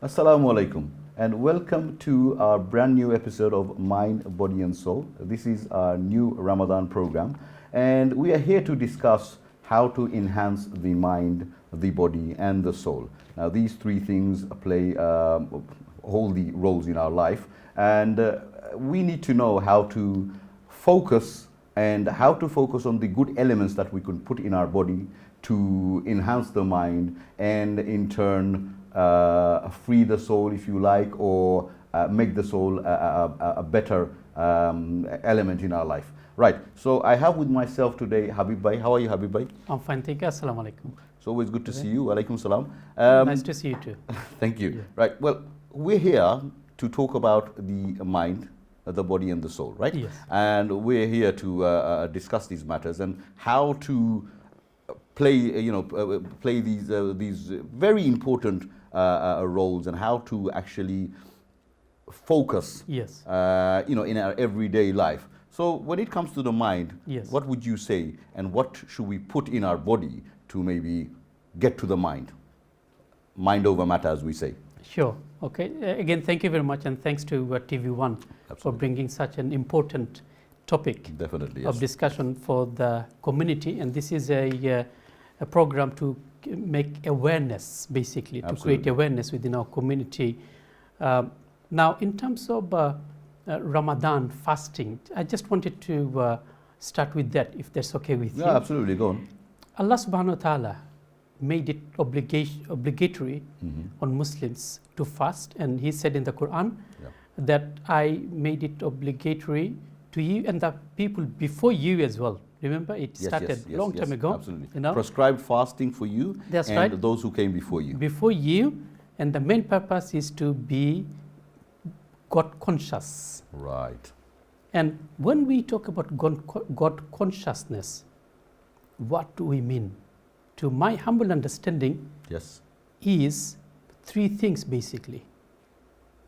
Assalamu alaikum and welcome to our brand new episode of Mind, Body and Soul. This is our new Ramadan program and we are here to discuss how to enhance the mind, the body and the soul. Now these three things play hold the roles in our life and we need to know how to focus and how to focus on the good elements that we can put in our body to enhance the mind and in turn free the soul, if you like, or make the soul a better element in our life. Right, so I have with myself today Habib Bhai. How are you, Habib Bhai? I'm fine, thank you. Assalamu alaikum. It's always good to see you. Alaikum salam. Nice to see you too. Thank you. Yeah. Right, well, we're here to talk about the mind, the body and the soul, right? Yes. And we're here to discuss these matters and how to play, play these very important roles and how to actually focus, Yes. In our everyday life. So when it comes to the mind, Yes. what would you say and what should we put in our body to maybe get to the mind? Mind over matter, as we say. Sure. Okay. Again, thank you very much, and thanks to TV1 for Absolutely. bringing such an important topic Definitely, of yes. discussion for the community. And this is a program to make awareness, basically, to Absolutely. create awareness within our community. Now, in terms of Ramadan fasting, I just wanted to start with that, if that's okay with you. Yeah, absolutely. Go on. Allah subhanahu wa ta'ala made it obligatory Mhm. on Muslims to fast, and he said in the Quran Yeah. that I made it obligatory to you and the people before you as well. Remember, it Yes, started yes, yes, long yes, time ago. Absolutely. You know, Prescribed fasting for you That's and right. those who came before you. before you, and the main purpose is to be God conscious. Right. And when we talk about God consciousness, what do we mean? To my humble understanding, Yes. is three things basically.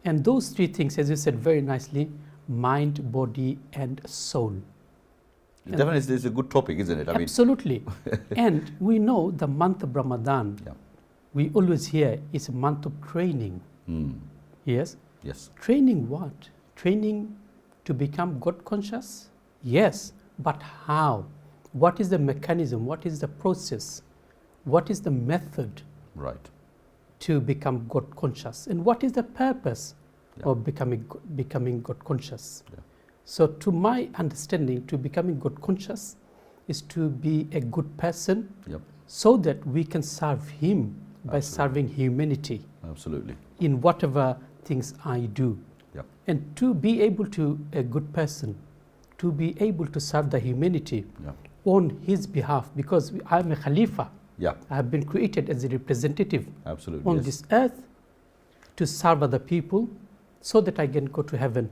And those three things, as you said very nicely, mind, body, and soul. And Definitely, it's a good topic, isn't it? absolutely. And we know the month of Ramadan, Yeah. we always hear it's a month of training. Mm. Yes? Yes. Training what? Training to become God conscious? Yes. But how? What is the mechanism? What is the process? What is the method Right. to become God conscious, and what is the purpose Yeah. of becoming God conscious? Yeah. So, to my understanding, to becoming God conscious is to be a good person, Yep. so that we can serve Him by Absolutely. serving humanity Absolutely. in whatever things I do. Yep. And to be able to a good person, to be able to serve the humanity Yep. on His behalf, because I'm a Khalifa. Yeah. I have been created as a representative Absolutely. on yes. this earth to serve other people so that I can go to heaven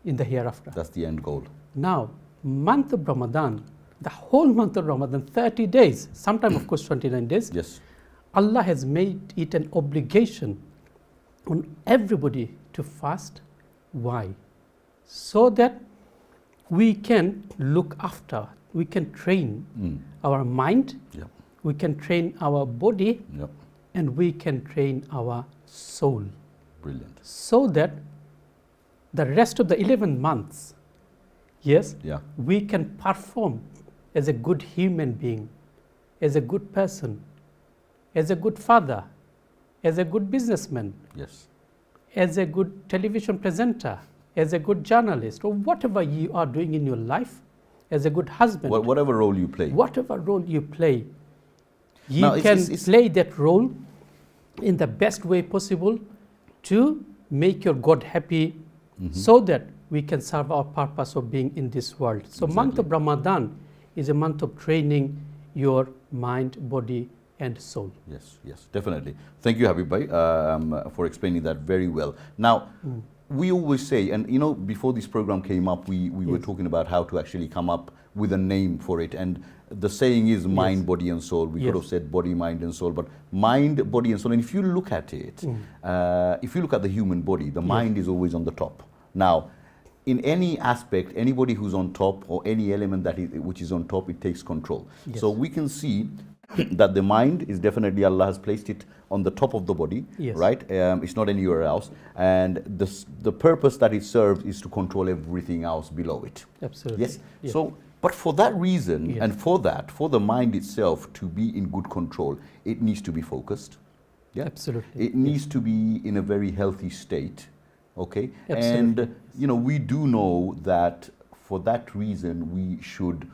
in the hereafter. That's the end goal. Now, month of Ramadan, the whole month of Ramadan, 30 days, sometime of course 29 days, Yes. Allah has made it an obligation on everybody to fast. Why? So that we can look after, we can train Mm. our mind, Yep. we can train our body, Yep. and we can train our soul, Brilliant. so that the rest of the 11 months, yes, Yeah. we can perform as a good human being, as a good person, as a good father, as a good businessman, Yes. as a good television presenter, as a good journalist, or whatever you are doing in your life, as a good husband, Whatever role you play. whatever role you play, you Now, can it's- play that role in the best way possible to make your God happy, Mhm. so that we can serve our purpose of being in this world. So month Exactly. of Ramadan is a month of training your mind, body, and soul. Yes, yes, definitely. Thank you, Habib Bhai, for explaining that very well. Now, we always say, and before this program came up, we were Yes. talking about how to actually come up with a name for it. And the saying is mind, Yes. body, and soul. We could Yes. have said body, mind, and soul, but mind, body, and soul. And if you look at it, if you look at the human body, the mind is always on the top. Now, in any aspect, anybody who's on top or any element which is on top, it takes control. Yes. So we can see that the mind is definitely, Allah has placed it on the top of the body, Yes. right? It's not anywhere else. And the purpose that it serves is to control everything else below it. Absolutely. Yes. Yeah. So, but for that reason, Yeah. and for the mind itself to be in good control, it needs to be focused. Yeah. Absolutely. It needs to be in a very healthy state. Okay. Absolutely. And we do know that for that reason we should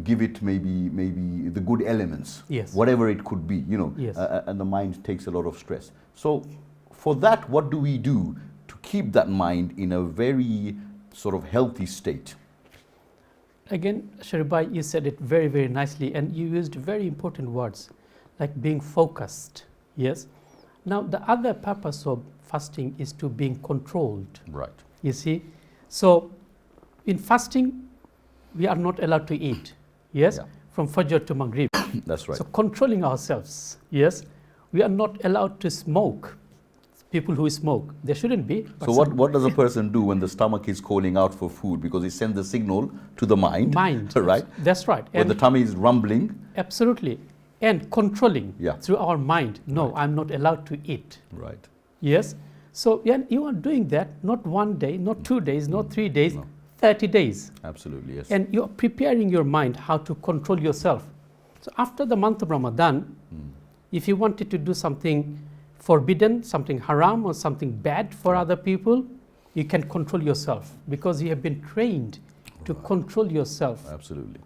give it maybe the good elements. Yes. Whatever it could be. Yes. And the mind takes a lot of stress. So for that, what do we do to keep that mind in a very sort of healthy state? Again, Sharibai, you said it very, very nicely, and you used very important words like being focused. Yes. Now, the other purpose of fasting is to being controlled. Right. You see, so in fasting, we are not allowed to eat. Yes, Yeah. from Fajr to Maghrib. That's right. So controlling ourselves. Yes, we are not allowed to smoke. People who smoke, they shouldn't be. So what does a person do when the stomach is calling out for food? Because it sends the signal to the mind. Mind. Right. That's right. When the tummy is rumbling. Absolutely. And controlling Yeah. through our mind. No, Right. I'm not allowed to eat. Right. Yes. So yeah, you are doing that not 1 day, not 2 days, not 3 days, No. 30 days. Absolutely, yes. And you are preparing your mind how to control yourself. So after the month of Ramadan, if you wanted to do something forbidden, something haram or something bad for other people, you can control yourself because you have been trained to control yourself. Absolutely.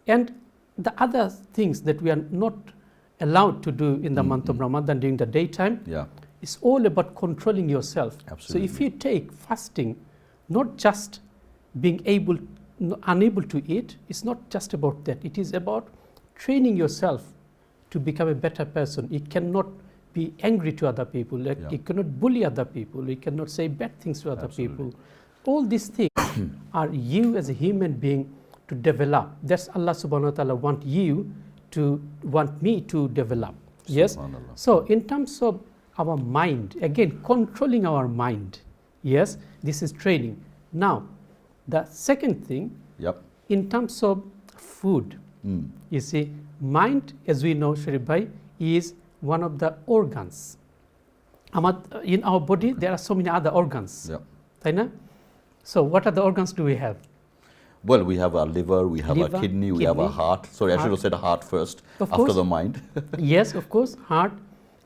And the other things that we are not allowed to do in the month of Ramadan during the daytime, Yeah. it's all about controlling yourself. Absolutely. So if you take fasting, not just being unable to eat, it's not just about that. It is about training yourself to become a better person. It cannot be angry to other people. Like Yeah. you cannot bully other people. You cannot say bad things to other Absolutely. people. All these things are you as a human being to develop. That's Allah subhanahu wa ta'ala want me to develop. Yes. Subhanallah. So in terms of our mind, again, controlling our mind. Yes, this is training. Now, the second thing, Yep. in terms of food, you see, mind, as we know, Sharif Bhai, is one of the organs. In our body, there are so many other organs. Yep. Right? So what other organs do we have? Well, we have our liver, we have Liver, our kidney, we have our kidney, heart. Sorry, I should heart. have said heart first, Of after course. the mind. Yes, of course, heart,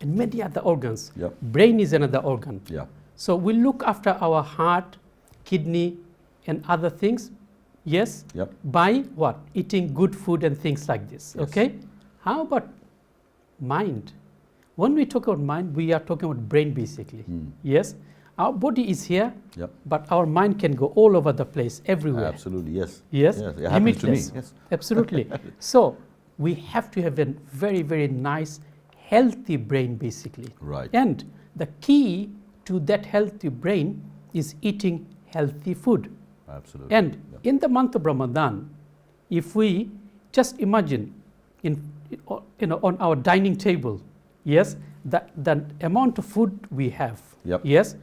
and many other organs. Yep. Brain is another organ. Yeah. So we look after our heart, kidney, and other things, yes, Yep. by what? Eating good food and things like this, Yes. okay? How about mind? When we talk about mind, we are talking about brain basically, yes? Our body is here, Yep. but our mind can go all over the place, everywhere. Absolutely, yes. Yes, Yes, it happens to me. limitless. Yes. Absolutely. So we have to have a very, very nice, healthy brain basically. Right. And the key to that healthy brain is eating healthy food. Absolutely. And Yep. in the month of Ramadan, if we just imagine on our dining table, yes, the amount of food we have, Yep. yes,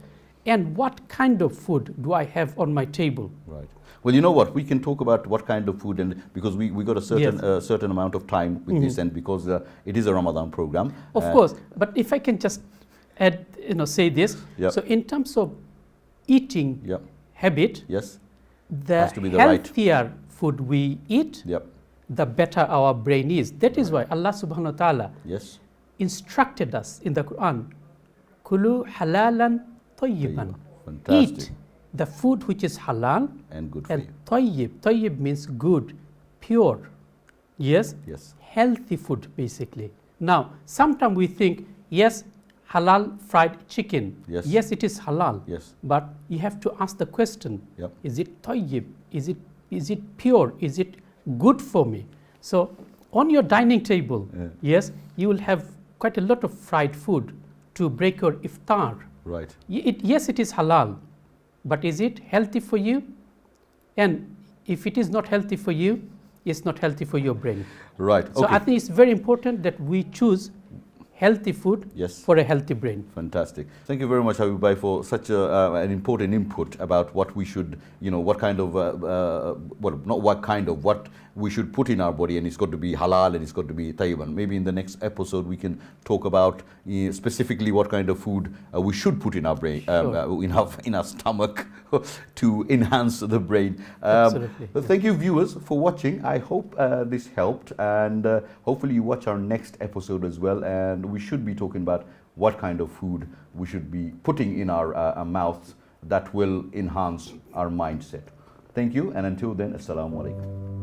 and what kind of food do I have on my table? Right. Well, you know what? We can talk about what kind of food, and because we got a certain amount of time with this, and because it is a Ramadan program. Of course, but if I can just add, say this. Yep. So in terms of eating Yep. habit, Yes. the Has to be the right. healthier food we eat, Yep. the better our brain is. That is why Allah subhanahu wa ta'ala Yes. instructed us in the Quran, Kulu halalan tayyiban. Fantastic. Eat the food which is halal And good for and you. tayyib. Tayyib means good, pure. Yes? Yes. Healthy food basically. Now, sometimes we think, yes, halal fried chicken. Yes. It is halal. Yes. But you have to ask the question, Yep. is it tayyib? Is it pure? Is it good for me? So on your dining table, Yeah. yes, you will have quite a lot of fried food to break your iftar. Right. Yes, it is halal, but is it healthy for you? And if it is not healthy for you, it's not healthy for your brain. Right. So okay. I think it's very important that we choose healthy food Yes. for a healthy brain. Fantastic. Thank you very much, Habib Bhai, for such an important input about what we should, what kind of, what we should put in our body, and it's got to be halal and it's got to be tayyib. Maybe in the next episode we can talk about specifically what kind of food we should put in our brain, Sure. in our stomach to enhance the brain. Absolutely. But thank you, viewers, for watching. I hope this helped, and hopefully you watch our next episode as well. And we should be talking about what kind of food we should be putting in our mouths that will enhance our mindset. Thank you, and until then, Assalamu alaikum.